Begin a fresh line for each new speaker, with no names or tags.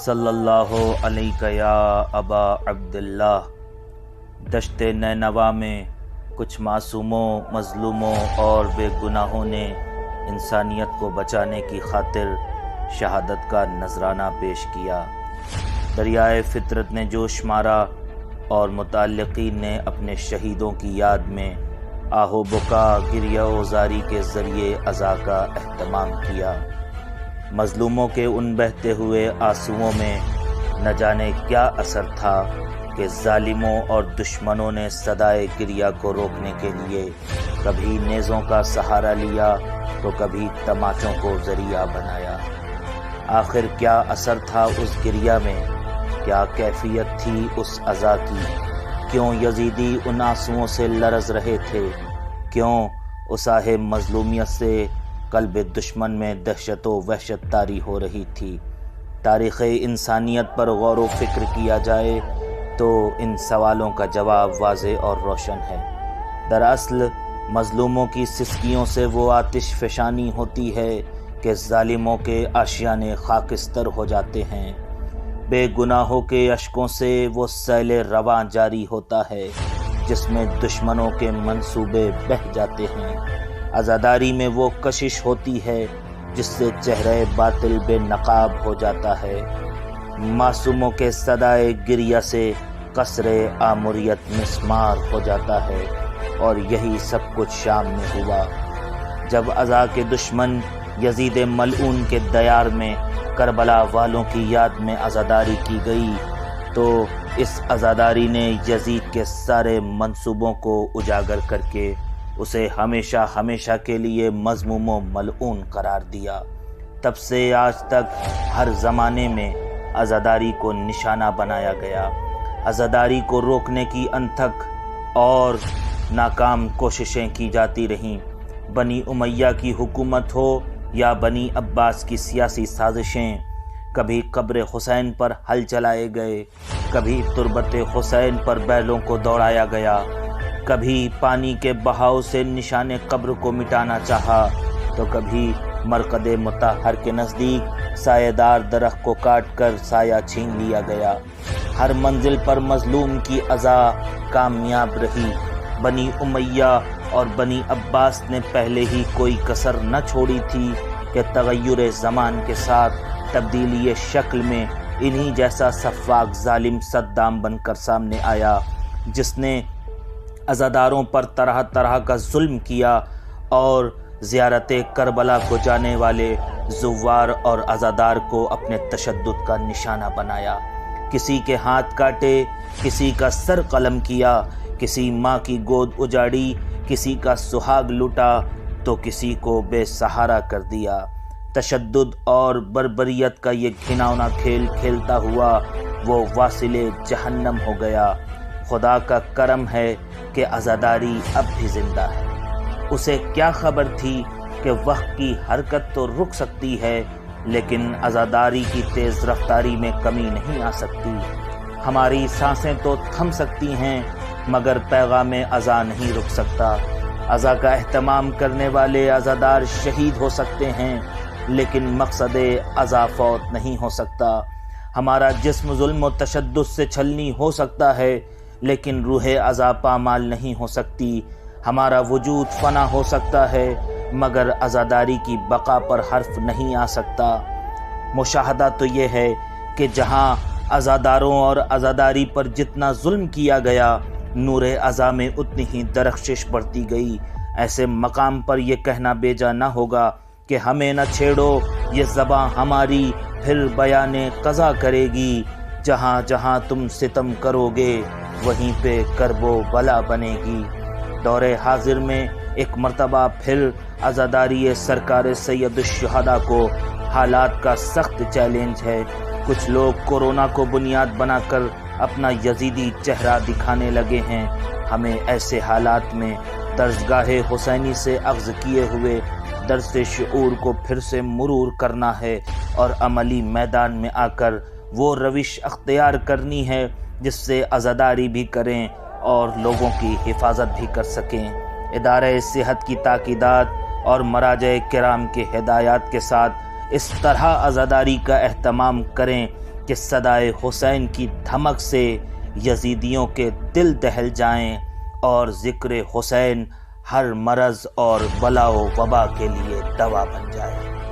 صلی اللہ علیہ یا ابا عبداللہ۔ دشت نینوا میں کچھ معصوموں، مظلوموں اور بے گناہوں نے انسانیت کو بچانے کی خاطر شہادت کا نذرانہ پیش کیا۔ دریائے فطرت نے جوش مارا اور متعلقین نے اپنے شہیدوں کی یاد میں آہ و بکا، گریہ و زاری کے ذریعے عزا کا اہتمام کیا۔ مظلوموں کے ان بہتے ہوئے آنسوؤں میں نہ جانے کیا اثر تھا کہ ظالموں اور دشمنوں نے صدائے گریہ کو روکنے کے لیے کبھی نیزوں کا سہارا لیا تو کبھی تماچوں کو ذریعہ بنایا۔ آخر کیا اثر تھا اس گریہ میں؟ کیا کیفیت تھی اس عزا کی؟ کیوں یزیدی ان آنسوؤں سے لرز رہے تھے؟ کیوں اس آہ مظلومیت سے قلب دشمن میں دہشت و وحشت طاری ہو رہی تھی؟ تاریخ انسانیت پر غور و فکر کیا جائے تو ان سوالوں کا جواب واضح اور روشن ہے۔ دراصل مظلوموں کی سسکیوں سے وہ آتش فشانی ہوتی ہے کہ ظالموں کے آشیانے خاکستر ہو جاتے ہیں۔ بے گناہوں کے اشکوں سے وہ سیل رواں جاری ہوتا ہے جس میں دشمنوں کے منصوبے بہہ جاتے ہیں۔ عزاداری میں وہ کشش ہوتی ہے جس سے چہرہ باطل بے نقاب ہو جاتا ہے۔ معصوموں کے صدائے گریہ سے قصر آمریت مسمار ہو جاتا ہے، اور یہی سب کچھ شام میں ہوا جب عزا کے دشمن یزید ملعون کے دیار میں کربلا والوں کی یاد میں عزاداری کی گئی تو اس عزاداری نے یزید کے سارے منصوبوں کو اجاگر کر کے اسے ہمیشہ ہمیشہ کے لیے مذموم و ملعون قرار دیا۔ تب سے آج تک ہر زمانے میں عزاداری کو نشانہ بنایا گیا۔ عزاداری کو روکنے کی انتھک اور ناکام کوششیں کی جاتی رہیں۔ بنی امیہ کی حکومت ہو یا بنی عباس کی سیاسی سازشیں، کبھی قبر حسین پر ہل چلائے گئے، کبھی تربت حسین پر بیلوں کو دوڑایا گیا، کبھی پانی کے بہاؤ سے نشان قبر کو مٹانا چاہا تو کبھی مرقد مطہر کے نزدیک سایہ دار درخت کو کاٹ کر سایہ چھین لیا گیا۔ ہر منزل پر مظلوم کی عزا کامیاب رہی۔ بنی امیہ اور بنی عباس نے پہلے ہی کوئی کسر نہ چھوڑی تھی کہ تغیر زمان کے ساتھ تبدیلی شکل میں انہی جیسا سفاک ظالم صدام بن کر سامنے آیا جس نے عزاداروں پر طرح طرح کا ظلم کیا اور زیارت کربلا کو جانے والے زوار اور عزادار کو اپنے تشدد کا نشانہ بنایا۔ کسی کے ہاتھ کاٹے، کسی کا سر قلم کیا، کسی ماں کی گود اجاڑی، کسی کا سہاگ لوٹا تو کسی کو بے سہارا کر دیا۔ تشدد اور بربریت کا یہ گھناؤنا کھیل کھیلتا ہوا وہ واصل جہنم ہو گیا۔ خدا کا کرم ہے کہ عزاداری اب بھی زندہ ہے۔ اسے کیا خبر تھی کہ وقت کی حرکت تو رک سکتی ہے لیکن عزاداری کی تیز رفتاری میں کمی نہیں آ سکتی۔ ہماری سانسیں تو تھم سکتی ہیں مگر پیغام عزا نہیں رک سکتا۔ عزا کا اہتمام کرنے والے عزادار شہید ہو سکتے ہیں لیکن مقصد عزا فوت نہیں ہو سکتا۔ ہمارا جسم ظلم و تشدد سے چھلنی ہو سکتا ہے لیکن روح عزا پامال نہیں ہو سکتی۔ ہمارا وجود فنا ہو سکتا ہے مگر عزاداری کی بقا پر حرف نہیں آ سکتا۔ مشاہدہ تو یہ ہے کہ جہاں عزاداروں اور عزاداری پر جتنا ظلم کیا گیا نور عزا میں اتنی ہی درخشش بڑھتی گئی۔ ایسے مقام پر یہ کہنا بیجا نہ ہوگا کہ ہمیں نہ چھیڑو، یہ زباں ہماری پھر بیان قضا کرے گی۔ جہاں جہاں تم ستم کرو گے وہیں پہ کرب و بلا بنے گی۔ دور حاضر میں ایک مرتبہ پھر عزاداری سرکار سید الشہداء کو حالات کا سخت چیلنج ہے۔ کچھ لوگ کورونا کو بنیاد بنا کر اپنا یزیدی چہرہ دکھانے لگے ہیں۔ ہمیں ایسے حالات میں درسگاہ حسینی سے اخذ کیے ہوئے درس شعور کو پھر سے مرور کرنا ہے اور عملی میدان میں آ کر وہ روش اختیار کرنی ہے جس سے عزاداری بھی کریں اور لوگوں کی حفاظت بھی کر سکیں۔ ادارہ صحت کی تاکیدات اور مراجع کرام کے ہدایات کے ساتھ اس طرح عزاداری کا اہتمام کریں کہ صدائے حسین کی دھمک سے یزیدیوں کے دل دہل جائیں اور ذکر حسین ہر مرض اور بلا و وبا کے لیے دوا بن جائے۔